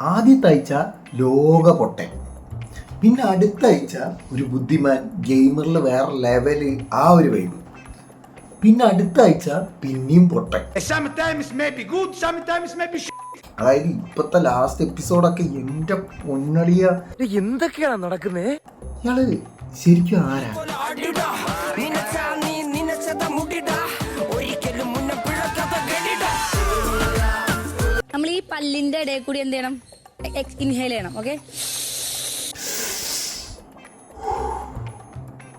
ആദ്യത്തെ ആഴ്ച ലോക പൊട്ടൻ, പിന്നെ അടുത്ത ആഴ്ച ഒരു ബുദ്ധിമാൻ ഗെയിമറിൽ വേറെ ലെവല്, ആ ഒരു വൈബ്. പിന്നെ അടുത്ത ആഴ്ച പിന്നെയും പൊട്ടൻ. അതായത് ഇപ്പത്തെ ലാസ്റ്റ് എപ്പിസോഡൊക്കെ എന്റെ പൊന്നളിയ എന്തൊക്കെയാണ് നടക്കുന്നേ? ഇയാള് ശരിക്കും ആരാ? നമ്മൾ ഈ പല്ലിന്റെ ഇടയിൽ കൂടി എന്ത് ചെയ്യണം? ഇൻഹേൽ ചെയ്യണം. ഓക്കെ,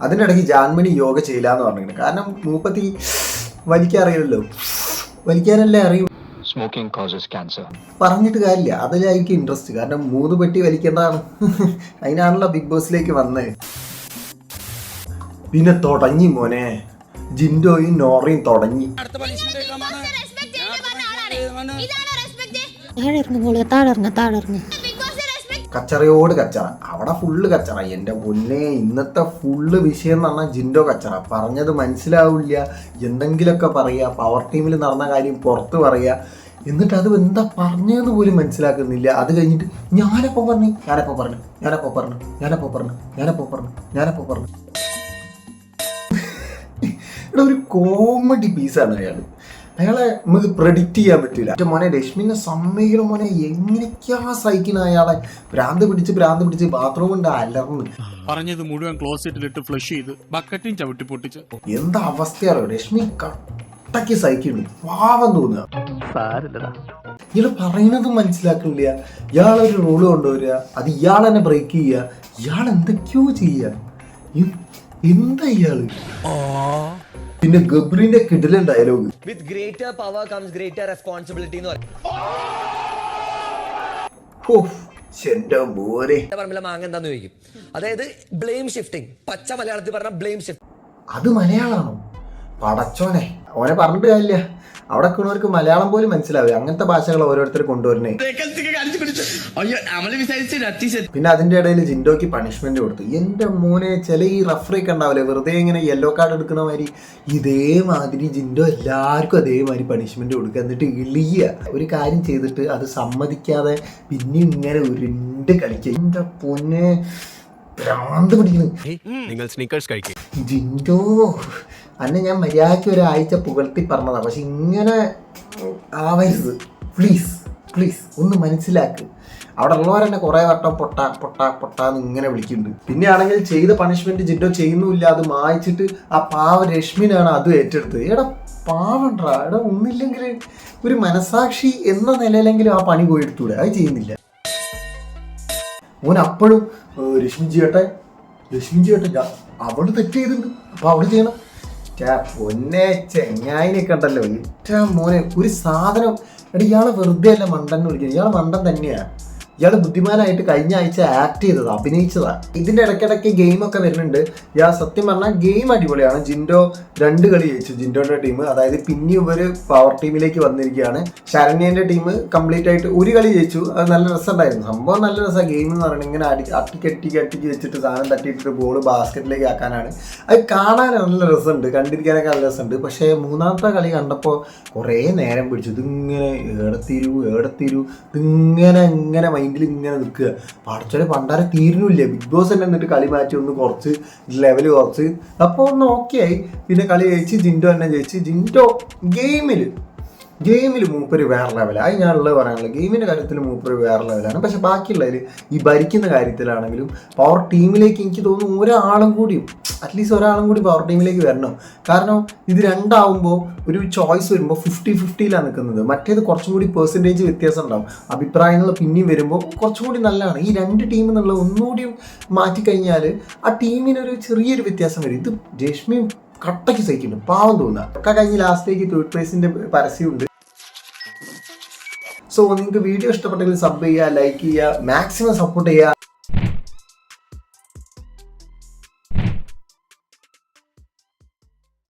അതിൻ്റെ ഇടയ്ക്ക് ജാൻമണി യോഗ ചെയ്യില്ല എന്ന് പറഞ്ഞിട്ടുണ്ട്. കാരണം മൂപ്പത്തി വലിക്കാറിയില്ലല്ലോ, വലിക്കാനല്ലേ അറിയൂ. Smoking causes cancer. പറഞ്ഞിട്ട് കാര്യമില്ല, അതിലായിരിക്കും ഇൻട്രസ്റ്റ്. കാരണം 3 പെട്ടി വലിക്കേണ്ടതാണ്. അതിനാണല്ലോ ബിഗ് ബോസിലേക്ക് വന്നത്. പിന്നെ തുടങ്ങി മോനെ, ജിൻഡോയും നോറയും തുടങ്ങി. കച്ചറയോട് കച്ചറ, അവിടെ ഫുള്ള് കച്ചറ. എൻ്റെ പൊന്നെ, ഇന്നത്തെ ഫുള്ള് വിഷയം എന്ന് പറഞ്ഞാൽ ജിൻഡോ കച്ചറ. പറഞ്ഞത് മനസ്സിലാവില്ല, എന്തെങ്കിലുമൊക്കെ പറയുക, പവർ ടീമിൽ നടന്ന കാര്യം പുറത്ത് പറയുക, എന്നിട്ട് അത് എന്താ പറഞ്ഞതെന്ന് പോലും മനസ്സിലാക്കുന്നില്ല. അത് കഴിഞ്ഞിട്ട് ഞാനപ്പോൾ പറഞ്ഞു ഇവിടെ ഒരു കോമഡി പീസാണ് അയാളെ നമുക്ക് പ്രെഡിക്റ്റ് ചെയ്യാൻ പറ്റില്ല. മോനെ രശ്മിനെ സമ്മതിക്കണം മോനെ, എങ്ങനെയൊക്കെയാ സഹിക്കുന്ന അയാളെ. ഭ്രാന്ത് പിടിച്ച് ബാത്റൂം കൊണ്ട് അലർന്ന് പറഞ്ഞത് മുഴുവൻ ക്ലോസറ്റിലിട്ട് ഫ്ലഷ് ചെയ്ത് ബക്കറ്റും ചവിട്ടി പൊട്ടിച്ച് എന്താ അവസ്ഥയാണോ. രശ്മി കട്ടക്ക് സഹിക്കുന്നുണ്ട്, പാവം തോന്നുക. ഇയാള് പറയുന്നത് മനസ്സിലാക്കുന്നില്ല. ഇയാളൊരു റൂള് കൊണ്ടുവരിക, അത് ഇയാൾ തന്നെ ബ്രേക്ക് ചെയ്യുക, ഇയാൾ എന്തൊക്കെയോ ചെയ്യുക. എന്താ ഇയാള്? പിന്നെ ഗബ്രിന്റെ കിടിലൻ dialogue, with greater power comes greater responsibility എന്ന് പറയും. പറമ്പിലെ മാങ്ങ എന്താന്ന് ചോദിക്കും. അതായത് ബ്ലെയിം ഷിഫ്റ്റിംഗ്, പച്ച മലയാളത്തിൽ പറഞ്ഞ ബ്ലെയിം ഷിഫ്റ്റ്. അത് മലയാളമാണോ? പടച്ചോനെ, ഓനെ പറഞ്ഞിട്ട് കാര്യമില്ല. അവിടെ നിൽക്കുന്നവർക്ക് മലയാളം പോലും മനസ്സിലാവില്ല. അങ്ങനത്തെ ഭാഷകൾ ഓരോരുത്തർ കൊണ്ടുവരണേ. പിന്നെ അതിന്റെ ഇടയിൽ ജിൻഡോക്ക് പണിഷ്മെന്റ് കൊടുത്തു. എന്റെ മോനെ, ചില ഈ റഫറിയൊക്കെ ഉണ്ടാവില്ലേ, വെറുതെ ഇങ്ങനെ യെല്ലോ കാർഡ് എടുക്കുന്ന മാതിരി, ഇതേമാതിരി ജിൻഡോ എല്ലാവർക്കും അതേമാതിരി പണിഷ്മെന്റ് കൊടുക്കുക. എന്നിട്ട് ഇളിയ ഒരു കാര്യം ചെയ്തിട്ട് അത് സമ്മതിക്കാതെ പിന്നെ ഇങ്ങനെ ഉരുണ്ട് കളിക്കുക. എന്റെ പൊന്നെ, ഭ്രാന്ത് പിടിക്കുന്നു. നിങ്ങൾ സ്നീക്കേഴ്സ് കഴിക്കും. ജിൻഡോ, അന്നെ ഞാൻ മര്യാദയ്ക്ക് ഒരാഴ്ച പുകഴ്ത്തി പറഞ്ഞതാ, പക്ഷെ ഇങ്ങനെ ആവരുത്. പ്ലീസ് ഒന്ന് മനസ്സിലാക്ക്. അവിടെ ഉള്ളവരെന്നെ കുറെ വട്ടം പൊട്ടാന്ന് ഇങ്ങനെ വിളിക്കുന്നുണ്ട്. പിന്നെ ആണെങ്കിൽ ചെയ്ത പണിഷ്മെന്റ് ജിൻഡോ ചെയ്യുന്നുമില്ല, അത് മായിച്ചിട്ട് ആ പാവ രശ്മിനാണ് അത് ഏറ്റെടുത്തത്. എടാ പാവണ്ടാ, എടാ ഒന്നില്ലെങ്കിൽ ഒരു മനസാക്ഷി എന്ന നിലയിലെങ്കിലും ആ പണി പോയി എടുത്തൂടെ, അത് ചെയ്യുന്നില്ല. ഓൻ അപ്പോഴും രശ്മി ചെയ്യട്ടെ അവള് തെറ്റ് ചെയ്തിട്ടുണ്ട്, അപ്പൊ അവള് ചെയ്യണം. പൊന്നെ ചെങ്ങായിനൊക്കെ ഉണ്ടല്ലോ, ഏറ്റവും മോനെ ഒരു സാധനം. എടാ ഇയാളെ വെറുതെ അല്ല മണ്ടൻ എന്ന് വിളിക്കുന്നത്, ഇയാളെ മണ്ടൻ തന്നെയാണ്. ഇയാൾ ബുദ്ധിമാനായിട്ട് കഴിഞ്ഞ ആഴ്ച ആക്ട് ചെയ്തതാ, അഭിനയിച്ചതാ. ഇതിന്റെ ഇടയ്ക്കിടയ്ക്ക് ഗെയിമൊക്കെ വരുന്നുണ്ട്. ഇയാൾ സത്യം പറഞ്ഞാൽ ഗെയിം അടിപൊളിയാണ്. ജിൻഡോ 2 കളി ജയിച്ചു, ജിൻഡോയുടെ ടീം. അതായത് പിന്നെ ഇവര് പവർ ടീമിലേക്ക് വന്നിരിക്കുകയാണ്. ശരണ്യന്റെ ടീം കംപ്ലീറ്റ് ആയിട്ട് 1 കളി ജയിച്ചു. അത് നല്ല രസമുണ്ടായിരുന്നു. സംഭവം നല്ല രസമാണ്. ഗെയിം എന്ന് പറയുന്നത് ഇങ്ങനെ അട്ടിക്ക് വെച്ചിട്ട് സാധനം തട്ടിയിട്ടിട്ട് ബോൾ ബാസ്കറ്റിലേക്ക് ആക്കാനാണ്. അത് കാണാൻ നല്ല രസമുണ്ട്, കണ്ടിരിക്കാനൊക്കെ നല്ല രസമുണ്ട്. പക്ഷേ 3ാമത്തെ കളി കണ്ടപ്പോൾ കുറേ നേരം പിടിച്ചു. ഇതിങ്ങനെ ഏടത്തിരു ഇതിങ്ങനെ മൈൻഡിൽ ഇങ്ങനെ നിൽക്കുക. പടച്ചോലെ പണ്ടാരെ തീരുന്നില്ല. ബിഗ് ബോസ് തന്നെ എന്നിട്ട് കളി മാറ്റി ഒന്ന് കുറച്ച് ലെവൽ കുറച്ച്, അപ്പോൾ ഒന്ന് ഓക്കെ ആയി. പിന്നെ കളി ജയിച്ച് ജിൻഡോ തന്നെ ജയിച്ച്. ജിൻഡോ ഗെയിമിൽ മൂപ്പര് വേറെ ലെവലാണ്. അത് ഞാനുള്ളത് പറയാനുള്ളത്. ഗെയിമിൻ്റെ കാര്യത്തിൽ മൂപ്പര് വേറെ ലെവലാണ്. പക്ഷെ ബാക്കിയുള്ളതിൽ ഈ ഭരിക്കുന്ന കാര്യത്തിലാണെങ്കിലും പവർ ടീമിലേക്ക് എനിക്ക് തോന്നുന്നു ഒരാളും കൂടിയും അറ്റ്ലീസ്റ്റ് പവർ ടീമിലേക്ക് വരണം. കാരണം ഇത് രണ്ടാവുമ്പോൾ ഒരു ചോയ്സ് വരുമ്പോൾ 50-50 നിൽക്കുന്നത്. മറ്റേത് കുറച്ചും കൂടി പെർസെൻറ്റേജ് വ്യത്യാസം ഉണ്ടാവും. അഭിപ്രായങ്ങൾ പിന്നെയും വരുമ്പോൾ കുറച്ചും കൂടി നല്ലതാണ്. ഈ 2 ടീം എന്നുള്ള ഒന്നുകൂടി മാറ്റിക്കഴിഞ്ഞാൽ ആ ടീമിനൊരു ചെറിയൊരു വ്യത്യാസം വരും. ഇത് രശ്മിയും കട്ടയ്ക്ക് സഹിക്കുന്നുണ്ട്, പാവം തോന്നുക. ഒക്കെ കഴിഞ്ഞ് ലാസ്റ്റിലേക്ക് തേർഡ് പ്രൈസിന്റെ പരസ്യമുണ്ട്. സോ നിങ്ങൾക്ക് വീഡിയോ ഇഷ്ടപ്പെട്ടെങ്കിൽ സബ് ചെയ്യുക, ലൈക്ക് ചെയ്യുക, മാക്സിമം സപ്പോർട്ട് ചെയ്യുക.